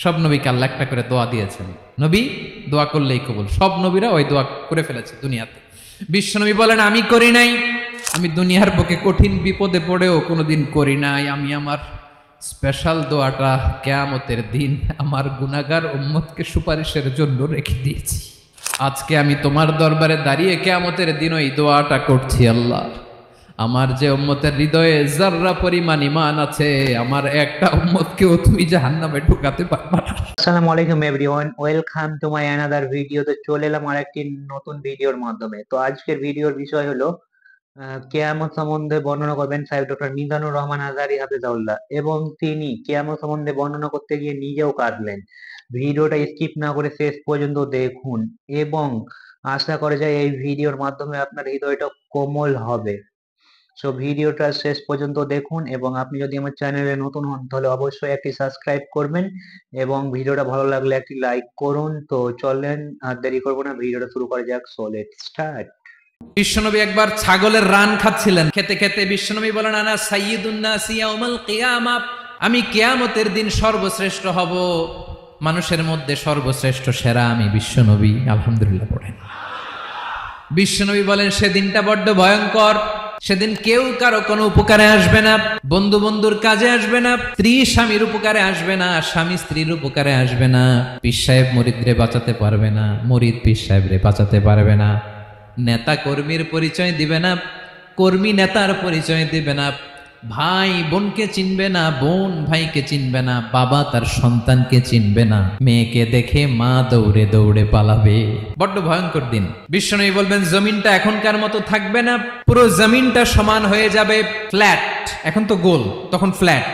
সব নবীকে আল্লাহ একটা করে দোয়া দিয়েছেন, নবী দোয়া করলেই কবুল। সব নবীরা ওই দোয়া করে ফেলেছে দুনিয়াতে। বিশ্বনবী বলেন আমি করি নাই, আমি দুনিয়ার বুকে কঠিন বিপদে পড়েও কোনোদিন করি নাই। আমি আমার স্পেশাল দোয়াটা কিয়ামতের দিন আমার গুনাহগার উম্মতকে সুপারিশের জন্য রেখে দিয়েছি। আজকে আমি তোমার দরবারে দাঁড়িয়ে কিয়ামতের দিন ওই দোয়াটা করছি, আল্লাহ আমার যে উম্মতের হৃদয়ে যাররা পরিমাণ ঈমান আছে, আমার একটা উম্মতকেও তুমি জাহান্নামে ঢুকাতে পারবা না। আসসালামু আলাইকুম everyone, welcome to my another video. তো চলে এলাম আরেকটি নতুন ভিডিওর মাধ্যমে। তো আজকের ভিডিওর বিষয় হলো কিয়ামত সম্বন্ধে বর্ণনা করবেন সাহেব ডক্টর মিজানুর রহমান আজহারী হাফেজাউল্লাহ, এবং তিনি কিয়ামত সম্বন্ধে বর্ণনা করতে গিয়ে নিজেও কাঁদলেন। ভিডিওটা স্কিপ না করে শেষ পর্যন্ত দেখুন এবং আশা করা যায় এই ভিডিওর মাধ্যমে আপনার হৃদয়টা কোমল হবে। সো ভিডিওটা শেষ পর্যন্ত দেখুন, এবং আপনি যদি আমার চ্যানেলে নতুন হন তাহলে অবশ্যই একটি সাবস্ক্রাইব করবেন এবং ভিডিওটা ভালো লাগলে একটি লাইক করুন। তো চলেন আর দেরি করবো না, ভিডিওটা শুরু করা যাক। So let's start. বিশ্বনবী একবার ছাগলের রান খাচ্ছিলেন, খেতে খেতে বিশ্বনবী বলেন আনা সাইয়্যিদুন নাসি ইয়াউমাল কিয়ামা, আমি কিয়ামতের দিন সর্বশ্রেষ্ঠ হব, মানুষের মধ্যে সর্বশ্রেষ্ঠ সেরা আমি বিশ্বনবী। আলহামদুলিল্লাহ পড়েন। বিশ্বনবী বলেন সেদিনটা বড্ড ভয়ঙ্কর, সেদিন কেউ কারো কোনো উপকারে আসবে না, বন্ধু বন্ধুর কাজে আসবে না, স্ত্রী স্বামীর উপকারে আসবে না, স্বামী স্ত্রীর উপকারে আসবে না, পীর সাহেব মুরিদরে বাঁচাতে পারবে না, মুরিদ পীর সাহেবরে বাঁচাতে পারবে না, নেতা কর্মীর পরিচয় দিবে না, কর্মী নেতার পরিচয় দিবে না, ভাই বোনকে চিনবে না, বোন ভাইকে চিনবে না, বাবা তার সন্তানকে চিনবে না, মেয়েকে দেখে মা দৌড়ে দৌড়ে পালাবে। বড্ড ভয়ঙ্কর দিন। বিশ্বনবী বলবেন জমিনটা এখনকার মতো থাকবে না, পুরো জমিনটা সমান হয়ে যাবে, ফ্ল্যাট। এখন তো গোল, তখন ফ্ল্যাট।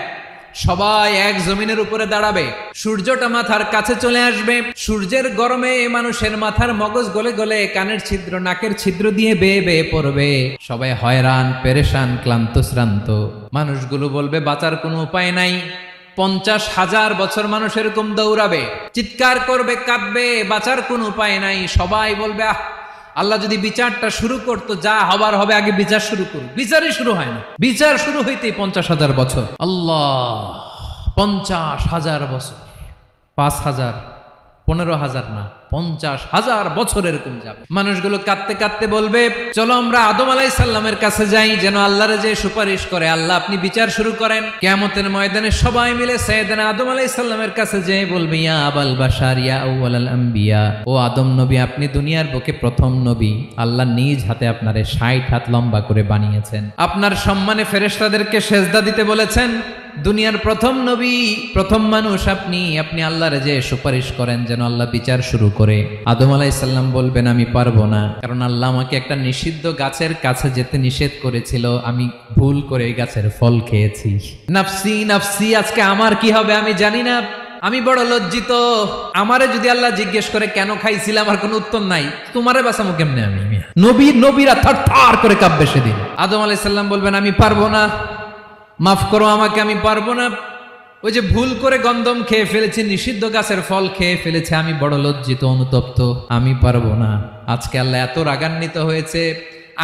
সবাই এক জমিনের উপরে দাঁড়াবে, সূর্যটা মাথার কাছে চলে আসবে, সূর্যের গরমে মানুষের মাথার মগজ গলে গলে কানের ছিদ্র নাকের ছিদ্র দিয়ে বেয়ে বেয়ে পড়বে। সবাই হয়রান পেরেশান ক্লান্ত শ্রান্ত। মানুষগুলো বলবে বাঁচার কোনো উপায় নাই। 50,000 বছর মানুষ এরকম দৌড়াবে, চিৎকার করবে, কাঁদবে, বাঁচার কোনো উপায় নাই। সবাই বলবে আহ, আল্লাহ যদি বিচারটা শুরু করতো, যা হবার হবে, আগে বিচার শুরু করুন। বিচারই শুরু হয় না, বিচার শুরু হইতেই 50,000 বছর। আল্লাহ, 50,000 বছর, 5,000, 15,000 না, 50,000 বছর এরকম যাবে। মানুষগুলো কাঁদতে কাঁদতে বলবে চলো আমরা আদম আলাইহিস সালামের কাছে যাই, যেন আল্লাহরে যে সুপারিশ করে, আল্লাহ আপনি বিচার শুরু করেন। কিয়ামতের ময়দানে সবাই মিলে সাইয়েদনা আদম আলাইহিস সালামের কাছে যেয়ে বলবে ইয়া আবাল বাশার ইয়া আউয়ালাল আম্বিয়া, ও আদম নবী আপনি দুনিয়ার বুকে প্রথম নবী, আল্লাহ নিজ হাতে আপনারে 60 হাত লম্বা করে বানিয়েছেন, আপনার সম্মানে ফেরেশতাদেরকে সেজদা দিতে বলেছেন, দুনিয়ার প্রথম নবী প্রথম মানুষ আপনি, আপনি আল্লাহরে যে সুপারিশ করেন যেন আল্লাহ বিচার শুরু করে। আদম আলাইহিস সালাম বলবেন আমি পারবো না, কারণ আল্লাহ আমাকে একটা নিষিদ্ধ গাছের কাছে যেতে নিষেধ করেছিল, আমি ভুল করে এই গাছের ফল খেয়েছি। নাফসি নাফসি, আজকে আমার কি হবে আমি জানি না, আমি বড় লজ্জিত। আমারে যদি আল্লাহ জিজ্ঞেস করে কেন খাইছিল, আমার কোনো উত্তর নাই, তোমারে বাঁচামো কেমনে আমি? নবীরা থার করে কাঁপবে সেদিন। আদম আলাইহিস সালাম বলবেন আমি পারবো না, মাফ করো আমাকে, আমি পারবো না। ওই যে ভুল করে গন্ধম খেয়ে ফেলেছি, নিষিদ্ধ গাছের ফল খেয়ে ফেলেছে, আমি বড় লজ্জিত অনুতপ্ত, আমি পারবো না। আজকে আল্লাহ এত রাগান্বিত হয়েছে,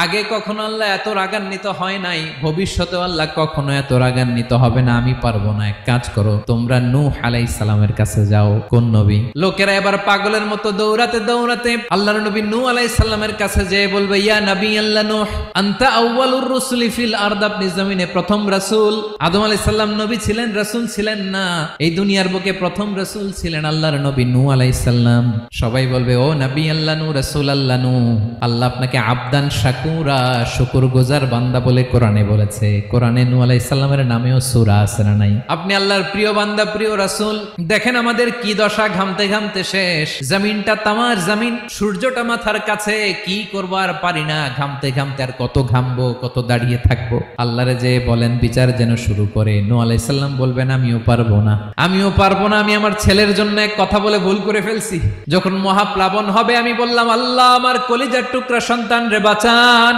আগে কখনো আল্লাহ এত রাগান্বিত হয় নাই, ভবিষ্যতেও আল্লাহ কখনো এত রাগান্বিত হবে না। আমি পারবো না, এক কাজ করো, তোমরা নূহ আলাইহিস সালামের কাছে যাও। কোন নবী? লোকেরা এবার পাগলের মতো দৌড়াতে দৌড়াতে আল্লাহর নবী নূহ আলাইহিস সালামের কাছে যেয়ে বলবে ইয়া নবী আল্লাহ নূহ আনতা আউয়ালুর রাসূলি ফিল আরদ, আপনি জমিনে প্রথম রাসূল। আদম আলাইহিস সালাম নবী ছিলেন, রাসূল ছিলেন না, এই দুনিয়ার বুকে প্রথম রাসূল ছিলেন আল্লাহর নবী নূহ আলাইহিস সালাম। সবাই বলবে ও নবী আল্লাহ নূহ, রাসূল আল্লাহ নূহ, আল্লাহ আপনাকে আবদান শাকুরা, শুকর গুজার বান্দা বলে কোরআনে বলেছে। কোরআনে নূহ আলাইহিস সালামের নামেও সূরা আছে না নাই? আপনি আল্লাহর প্রিয় বান্দা, প্রিয় রাসূল। দেখেন আমাদের কি দশা, ঘামতে ঘামতে শেষ, জমিনটা তামার জমিন, সূর্যটা মাথার কাছে, কি করবো আর পারি না, ঘামতে ঘামতে আর কত ঘামবো, কত দাঁড়িয়ে থাকবো। আল্লাহরে যে বলেন বিচার যেন শুরু করে। নূহ আলাইহিস সালাম বলবেন আমিও পারবো না, আমিও পারবো না, আমি আমার ছেলের জন্য এক কথা বলে ভুল করে ফেলছি। যখন মহাপ্লাবন হবে আমি বললাম আল্লাহ আমার কলিজার টুকরা সন্তান রে বাঁচান।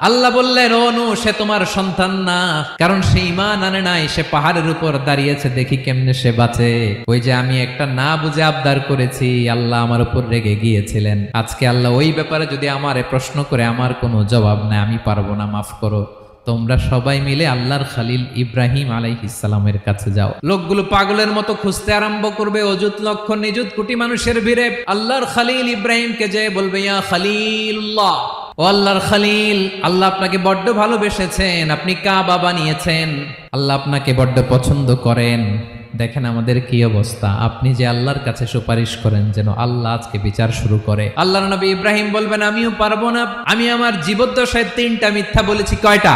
আল্লাহ বললেন ও নূহ সে তোমার সন্তান না, কারণ সে ঈমান আনে নাই, সে পাহাড়ের উপর দাঁড়িয়েছে, দেখি কেমনে সে বাঁচে। ওই যে আমি একটা না বুঝে আবদার করেছি, আল্লাহ আমার উপর রেগে গিয়েছিলেন। আজকে আল্লাহ ওই ব্যাপারে যদি আমারে প্রশ্ন করে, আমার কোনো জবাব নাই, আমি পারবো না, মাফ করো। তোমরা সবাই মিলে আল্লাহর খলিল ইব্রাহিম আলাইহিস সালামের কাছে যাও। লোকগুলো পাগলের মতো খুঁজতে আরম্ভ করবে, অযুত লক্ষ নিযুত কোটি মানুষের ভিড়ে আল্লাহর খলিল ইব্রাহিমকে যেয়ে বলবে, ইয়া খলিলুল্লাহ, ও আল্লাহর খলিল, আল্লাহ আপনাকে বড্ড ভালোবেসেছেন, আপনি কাবা বানিয়েছেন, আল্লাহ আপনাকে বড্ড পছন্দ করেন। দেখেন আমাদের কি অবস্থা, আপনি যে আল্লাহর কাছে সুপারিশ করেন যেন আল্লাহ আজকে বিচার শুরু করে। আল্লাহর নবী ইব্রাহিম বলবেন, আমিও পারবো না, আমি আমার জীবদ্দশায় 3টা মিথ্যা বলেছি। কয়টা?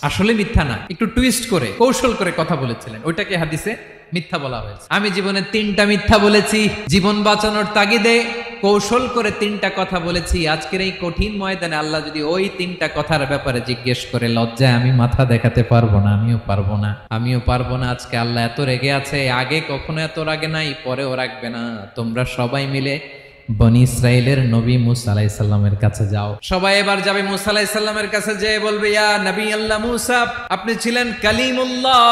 আসলে মিথ্যা না, একটু টুইস্ট করে কৌশল করে কথা বলেছিলেন, ওইটাকে হাদিসে মিথ্যা বলা হয়েছে। আমি জীবনে 3টা মিথ্যা বলেছি, জীবন বাঁচানোর তাগিদে কৌশল করে 3টা কথা বলেছি। আজকের এই কঠিন ময়দানে আল্লাহ যদি ওই 3টা কথার ব্যাপারে জিজ্ঞেস করে, লজ্জায় আমি মাথা দেখাতে পারবো না, আমিও পারবো না। আজকে আল্লাহ এত রেগে আছে, আগে কখনো এত রাগে নাই, পরেও রাখবে না। তোমরা সবাই মিলে বনি ইসরাইলের নবী মুসা আলাইহিস সালামের কাছে যাও। সবাই এবার যাবে মুসা আলাইহিস সালামের কাছে, যেয়ে বলবে, ইয়া নবী আল্লাহ মুসা, আপনি ছিলেন কালিমুল্লাহ,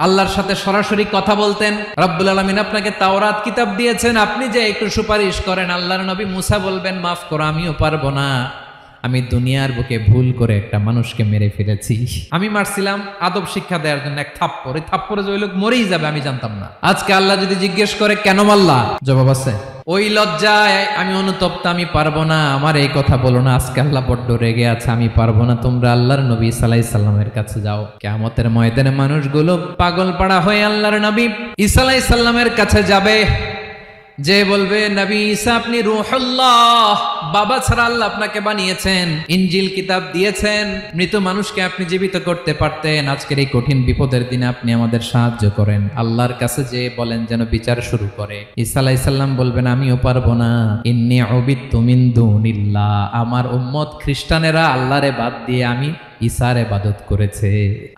আল্লাহর সাথে সরাসরি কথা বলতেন, রব্বুল আলামিন আপনাকে তাওরাত কিতাব দিয়েছেন, আপনি যে একটু সুপারিশ করেন। আল্লাহর নবী মুসা বলবেন, মাফ করো, আমিও পারবো না, আমি দুনিয়ার বুকে ভুল করে একটা মানুষকে মেরে ফেলেছি। আমি মারছিলাম আদব শিক্ষা দেওয়ার জন্য এক থাপ্পড়, এই থাপ্পড়ে যে ওই লোক মরেই যাবে আমি জানতাম না। আজকে আল্লাহ যদি জিজ্ঞেস করে কেন মারলা, জবাব আছে। ওই লজ্জায় আমি অনুতপ্ত, আমি পারবো না, আমার এই কথা বলো না। আজকে আল্লাহ বড্ড রেগে আছে, আমি পারবো না। তোমরা আল্লাহর নবী ঈসা আলাইহিস সালামের কাছে যাও। কিয়ামতের ময়দানে মানুষগুলো পাগল পাড়া হয়ে আল্লাহর নবী ঈসা আলাইহিস সালামের কাছে যাবে, যে বলবে, নবী ঈসা আপনি রূহুল্লাহ, বাবা ছাড়া আল্লাহ আপনাকে বানিয়েছেন, ইনজিল কিতাব দিয়েছেন, মৃত মানুষকে আপনি জীবিত করতে পারতেন, আজকের এই কঠিন বিপদের দিনে আপনি আমাদের সাহায্য করেন। আল্লাহর কাছে যে বলেন যেন বিচার শুরু করে। ঈসা আলাইহিস সালাম বলবেন, আমিও পারবো না, ইন্নী উবিদতু মিন দুনিল্লাহ, আমার উম্মত খ্রিস্টানেরা আল্লাহরে বাদ দিয়ে আমি ঈসার ইবাদত করেছে।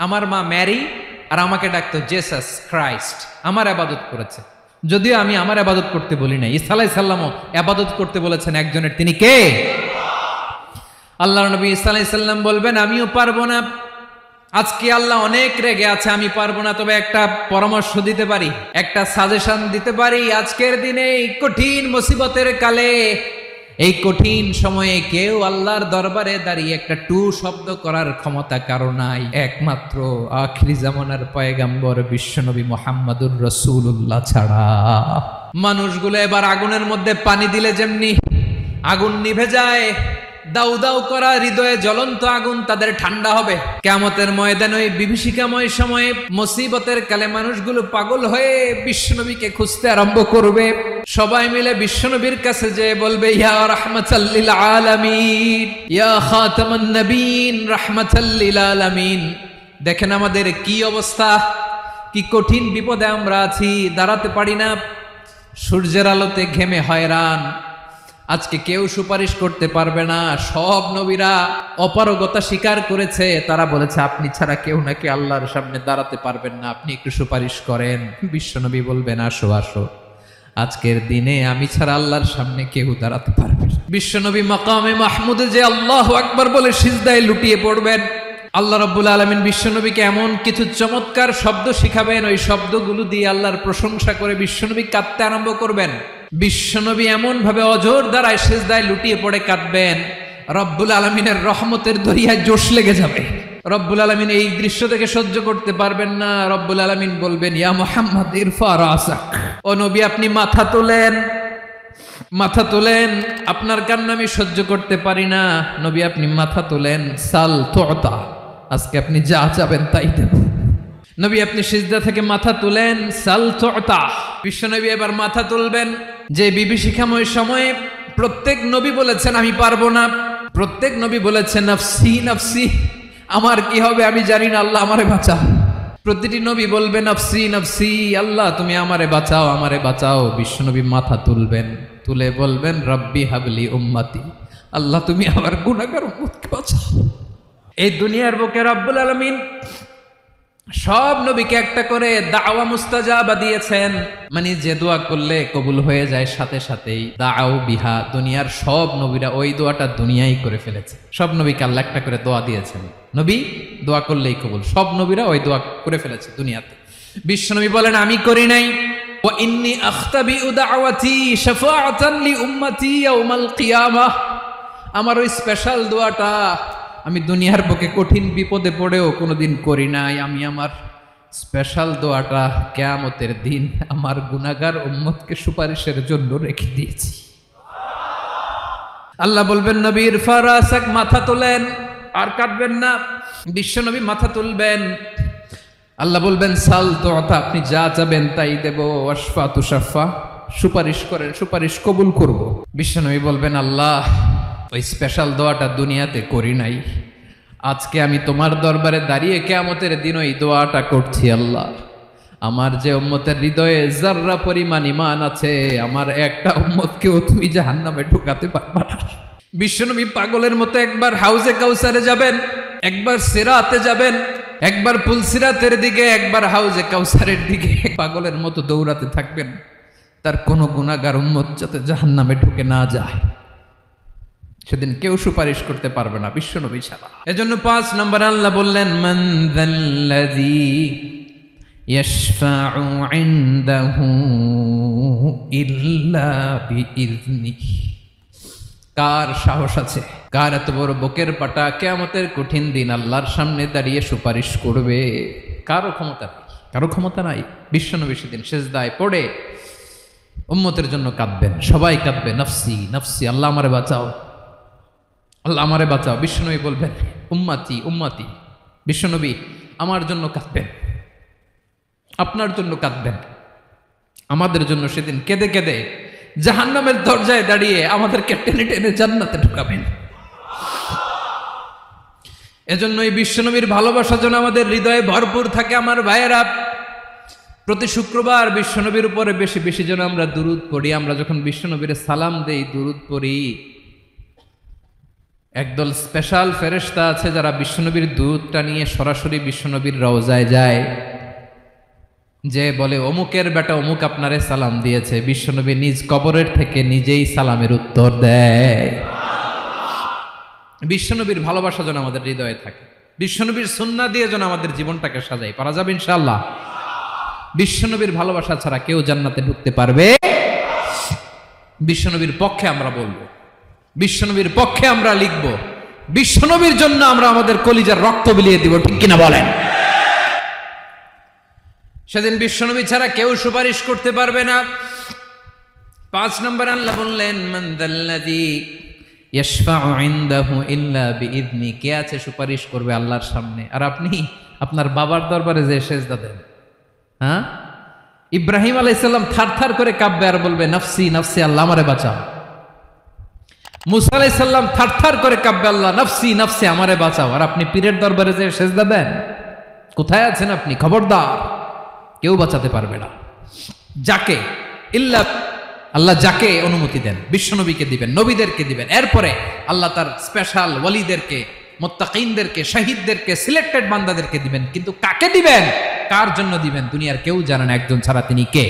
আমার মা ম্যারি আর আমাকে ডাকতো জেসাস ক্রাইস্ট, আমার ইবাদত করেছে, যদিও আমি আমার ইবাদত করতে বলি না। ঈসা আলাইহিস সালামও ইবাদত করতে বলেছেন একজনের, তিনি কে? আল্লাহর নবী ঈসা আলাইহিস সালাম বলবেন, আমিও পারবো না, আজকে আল্লাহ অনেক রেগে আছে, আমি পারবো না। তবে একটা পরামর্শ দিতে পারি, একটা সাজেশন দিতে পারি। আজকের দিনে এই কঠিন মুসিবতের কালে, এই কঠিন সময়ে কেউ আল্লাহর দরবারে দাঁড়িয়ে একটা টু শব্দ করার ক্ষমতা কারো নাই, একমাত্র আখিরি জামানার পয়গাম্বর বিশ্বনবী মুহাম্মদুর রাসূলুল্লাহ ছাড়া। মানুষগুলো এবার আগুনের মধ্যে পানি দিলে যেমনি আগুন নিভে যায়, দাউ দাউ করা হৃদয়ে জ্বলন্ত আগুন তাদের ঠান্ডা হবে। কিয়ামতের ময়দানে ওই বিভীষিকাময় সময়ে মুসিবতের কালে মানুষগুলো পাগল হয়ে বিশ্বনবীকে খুঁজতে আরম্ভ করবে। সবাই মিলে বিশ্বনবীর কাছে যেয়ে বলবে, ইয়া রাহমাতাল লিল আলামিন, ইয়া খাতামান নবীন, রাহমাতাল লিল আলামিন। দেখেন আমাদের কি অবস্থা, কি কঠিন বিপদে আমরা আছি, দাঁড়াতে পারি না, সূর্যের আলোতে ঘেমে হয়রান। আজকে কেউ সুপারিশ করতে পারবে না। সব নবীরা অপারগতা স্বীকার করেছে, তারা বলেছে আপনি ছাড়া কেউ নাকি আল্লাহর সামনে দাঁড়াতে পারবেন না, আপনি একটু সুপারিশ করেন। বিশ্বনবী বলবেন, আসো আসো, আজকের দিনে আমি ছাড়া আল্লাহর সামনে কেউ দাঁড়াতে পারবে না। বিশ্বনবী মাকামে মাহমুদে যে আল্লাহু আকবার বলে সিজদায় লুটিয়ে পড়বেন। আল্লাহ রাব্বুল আলামিন বিশ্বনবীকে এমন কিছু চমৎকার শব্দ শিখাবেন, ওই শব্দগুলো দিয়ে আল্লাহর প্রশংসা করে বিশ্বনবী কাঁদতে আরম্ভ করবেন। বিশ্বনবী এমন ভাবে অজর দ্বারায় সিজদায় লুটিয়ে পড়ে কাঁদবেন, রব্বুল আলামিনের রহমতের দরিয়ায় জোশ লেগে যাবে। রব্বুল আলামিন এই দৃশ্য থেকে সহ্য করতে পারবেন না। রব্বুল আলামিন বলবেন, ইয়া মুহাম্মদ ইরফা রাসাক, ও নবী আপনি মাথা তোলেন, মাথা তোলেন, আপনার কান্না আমি সহ্য করতে পারি না। নবী আপনি মাথা তোলেন, সাল তুতা, আজকে আপনি যা চাবেন তাই দেব। নবী আপনি সিজদা থেকে মাথা তুলেন, সাল তুতা। বিশ্বনবী এবার মাথা তুলবেন। যে বিভীষিকাময় সময়ে প্রত্যেক নবী বলেছেন আমি পারবো না, প্রত্যেক নবী বলেছেন নাফসি নাফসি, আমার কি হবে আমি জানি না, আল্লাহ আমারে বাঁচাও। প্রতিটি নবী বলবেন নাফসি নাফসি, আল্লাহ তুমি আমারে বাঁচাও, আমারে বাঁচাও। বিশ্বনবী মাথা তুলবেন, তুলে বলবেন রব্বি হাবলি উম্মতি, আল্লাহ তুমি আমার গুনাহগার উম্মতকে বাঁচাও। এই দুনিয়ার বুকে রব্বুল আলামিন সব নবীকে একটা করে দাওয়া মুস্তাজাবা দিয়েছেন, মানে যে দোয়া করলে কবুল হয়ে যায় সাথে সাথেই। দাও বিহা, দুনিয়ার সব নবীরা ওই দোয়াটা দুনিয়ায় করে ফেলেছে। সব নবীকে আল্লাহ একটা করে দোয়া দিয়েছেন, নবী দোয়া করলেই কবুল। সব নবীরা ওই দোয়া করে ফেলেছে দুনিয়াতে। বিশ্বনবী বলেন আমি করি নাই। ওয়া ইন্নী আখতাবিউ দাওয়াতি শাফাআতান লি উম্মতি ইয়াউমাল কিয়ামাহ, আমার ওই স্পেশাল দোয়াটা আমি দুনিয়ার বুকে কঠিন বিপদে পড়েও কোনোদিন করি নাই। আমি আমার স্পেশাল দোয়াটা কিয়ামতের দিন আমার গুনাহগার উম্মতকে সুপারিশের জন্য রেখে দিয়েছি। আল্লাহ বলবেন নবীর ফারাসাক, মাথা তোলেন, আর কাটবেন না। বিশ্বনবী মাথা তুলবেন। আল্লাহ বলবেন সাল তোতা, আপনি যা চাবেন তাই দেব। ওয়াশফা তুশাফা, সুপারিশ করেন, সুপারিশ কবুল করব। বিশ্বনবী বলবেন আল্লাহ, ওই স্পেশাল দোয়াটা দুনিয়াতে করি নাই, আজকে আমি তোমার দরবারে দাঁড়িয়ে কিয়ামতের দিন ওই দোয়াটা করছি। আল্লাহ, আমার যে উম্মতের হৃদয়ে যাররা পরিমাণ ঈমান আছে, আমার একটা উম্মতকেও তুমি জাহান্নামে ঢুকাতে পারবা না। বিশ্বনবী পাগলের মতো একবার হাউজে কাউসারে যাবেন, একবার সিরাতে যাবেন, একবার পুলসিরাতের দিকে, একবার হাউজে কাউসারের দিকে পাগলের মতো দৌড়াতে থাকবেন, তার কোনো গুনাহগার উম্মত যাতে জাহান্নামে ঢুকে না যায়। সেদিন কেউ সুপারিশ করতে পারবে না বিশ্বনবী ছাড়া। এজন্য 5 নম্বর আল্লাহ বললেন মান যাল্লাযী ইয়াশফাউ ইনদাহু ইল্লা বিইযনিহি। কার সাহস আছে, কার এত বড় বুকের পাটা কিয়ামতের কঠিন দিন আল্লাহর সামনে দাঁড়িয়ে সুপারিশ করবে? কারো ক্ষমতা নাই, কারো ক্ষমতা নাই। বিশ্বনবী সেদিন সিজদায় পড়ে উম্মতের জন্য কাঁদবেন, সবাই কাঁদবে, নফসি নফসি, আল্লাহ আমারে বাঁচাও, আল্লাহ আমারে বাঁচাও। বিশ্বনবী বলবেন উম্মতি উম্মতি। বিশ্বনবী আমার জন্য কাঁদবেন, আপনার জন্য কাঁদবেন, আমাদের জন্য সেদিন কেঁদে কেঁদে জাহান্নামের দরজায় দাঁড়িয়ে আমাদেরকে টেনে টেনে জান্নাতে ঢুকাবেন। এজন্য এই বিশ্বনবীর ভালোবাসা যেন আমাদের হৃদয়ে ভরপুর থাকে। আমার ভাইয়েরা, প্রতি শুক্রবার বিশ্বনবীর উপরে বেশি বেশি যেন আমরা দুরূদ পড়ি। আমরা যখন বিশ্বনবীর সালাম দেই, দুরূদ পড়ি, একদল স্পেশাল ফেরেশতা আছে যারা বিশ্বনবীর দুরূদটা নিয়ে সরাসরি বিশ্বনবীর রওজায় যায়, যে বলে অমুকের বেটা অমুক আপনারে সালাম দিয়েছে। বিশ্বনবী নিজ কবরের থেকে নিজেই সালামের উত্তর দেয়। বিশ্বনবীর ভালোবাসা যেন আমাদের হৃদয়ে থাকে, বিশ্বনবীর সুন্নাহ দিয়ে যেন আমাদের জীবনটাকে সাজাই। পারা যাবে ইনশাআল্লাহ। বিশ্বনবীর ভালোবাসা ছাড়া কেউ জান্নাতে ঢুকতে পারবে? বিশ্বনবীর পক্ষে আমরা বলবো, বিশ্বনবীর পক্ষে আমরা লিখব, বিশ্বনবীর জন্য আমরা আমাদের কলিজার রক্ত বিলিয়ে দিব, ঠিক কিনা বলেন? সেদিন বিশ্বনবী ছাড়া কেউ সুপারিশ করতে পারবে না। 5 নম্বর আল্লাহ বললেন মান যাল্লাযী ইয়াশফাউ ইনদাহু ইল্লা বিইযনি। কে আছে সুপারিশ করবে আল্লাহর সামনে? আর আপনি আপনার বাবার দরবারে যে সেজদা দেন, হ্যাঁ, ইব্রাহিম আলাইহিস সালাম থারথার করে কাঁপবে আর বলবে নফসি নফসি, আল্লাহ আমারে বাঁচাও। মুসা আলাইহিস সালাম থারথার করে কাঁপবে, আল্লাহ নফসি নফসি, আমারে বাঁচাও। আর আপনি পীরের দরবারে যে সেজদা দেন, কোথায় আছেন আপনি? খবরদার, কেউ বাঁচাতে পারবে না। যাকে ইল্লা আল্লাহ যাকে অনুমতি দেন, বিশ্বনবীকে দিবেন, নবীদেরকে দিবেন, এরপরে আল্লাহ তার স্পেশাল ওয়ালিদেরকে, মুত্তাকিনদেরকে, শহীদদেরকে, সিলেক্টেড বান্দাদেরকে দিবেন। কিন্তু কাকে দিবেন, কার জন্য দিবেন, দুনিয়ার কেউ জানে না। একজন ছাড়া, তিনি কে?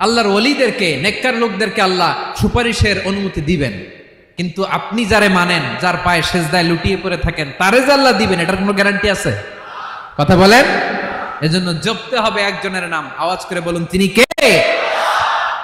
আল্লাহর ওয়ালিদেরকে, নেককার লোকদেরকে আল্লাহ সুপারিশের অনুমতি দিবেন। কিন্তু আপনি যারে মানেন, যার পায়ে সেজদায় লুটিয়ে পড়ে থাকেন, তারে যে আল্লাহ দিবেন, এটার কোনো গ্যারান্টি আছে? কথা বলেন। এজন্য জপতে হবে একজনের নাম। আওয়াজ করে বলুন, তিনি কে?